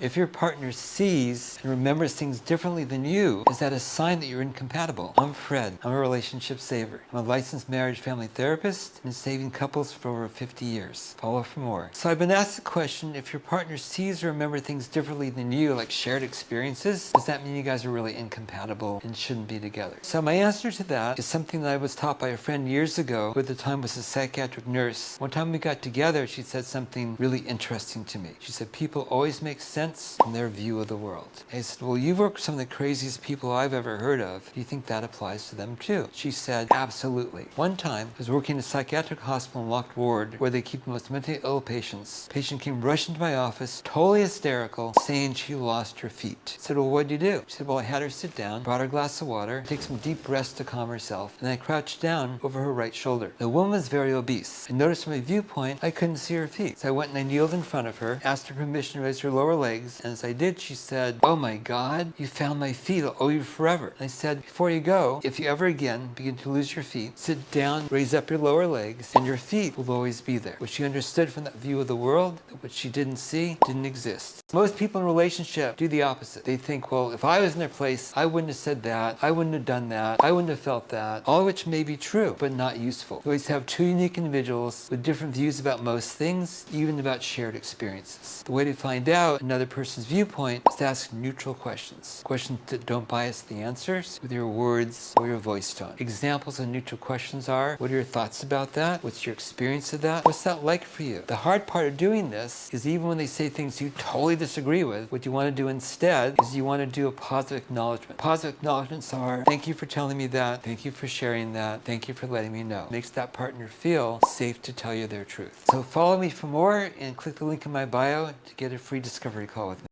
If your partner sees and remembers things differently than you, is that a sign that you're incompatible? I'm Fred. I'm a relationship saver. I'm a licensed marriage family therapist and been saving couples for over 50 years. Follow for more. So I've been asked the question, if your partner sees or remembers things differently than you, like shared experiences, does that mean you guys are really incompatible and shouldn't be together? So my answer to that is something that I was taught by a friend years ago, who at the time was a psychiatric nurse. One time we got together, she said something really interesting to me. She said, people always make sense from their view of the world. I said, well, you've worked with some of the craziest people I've ever heard of. Do you think that applies to them too? She said, absolutely. One time, I was working in a psychiatric hospital in locked ward where they keep the most mentally ill patients. A patient came rushing to my office, totally hysterical, saying she lost her feet. I said, well, what'd you do? She said, well, I had her sit down, brought her a glass of water, take some deep breaths to calm herself, and I crouched down over her right shoulder. The woman was very obese. I noticed from my viewpoint, I couldn't see her feet. So I went and I kneeled in front of her, asked her permission to raise her lower legs, and as I did, she said, oh my God, you found my feet. I'll owe you forever. And I said, before you go, if you ever again begin to lose your feet, sit down, raise up your lower legs, and your feet will always be there. What she understood from that view of the world, that what she didn't see, didn't exist. Most people in a relationship do the opposite. They think, well, if I was in their place, I wouldn't have said that, I wouldn't have done that, I wouldn't have felt that, all of which may be true, but not useful. You always have two unique individuals with different views about most things, even about shared experiences. The way to find out another person's viewpoint is to ask neutral questions. Questions that don't bias the answers with your words or your voice tone. Examples of neutral questions are, what are your thoughts about that? What's your experience of that? What's that like for you? The hard part of doing this is even when they say things you totally disagree with, what you want to do instead is you want to do a positive acknowledgement. Positive acknowledgements are, thank you for telling me that, thank you for sharing that, thank you for letting me know. It makes that partner feel safe to tell you their truth. So follow me for more and click the link in my bio to get a free discovery call with me.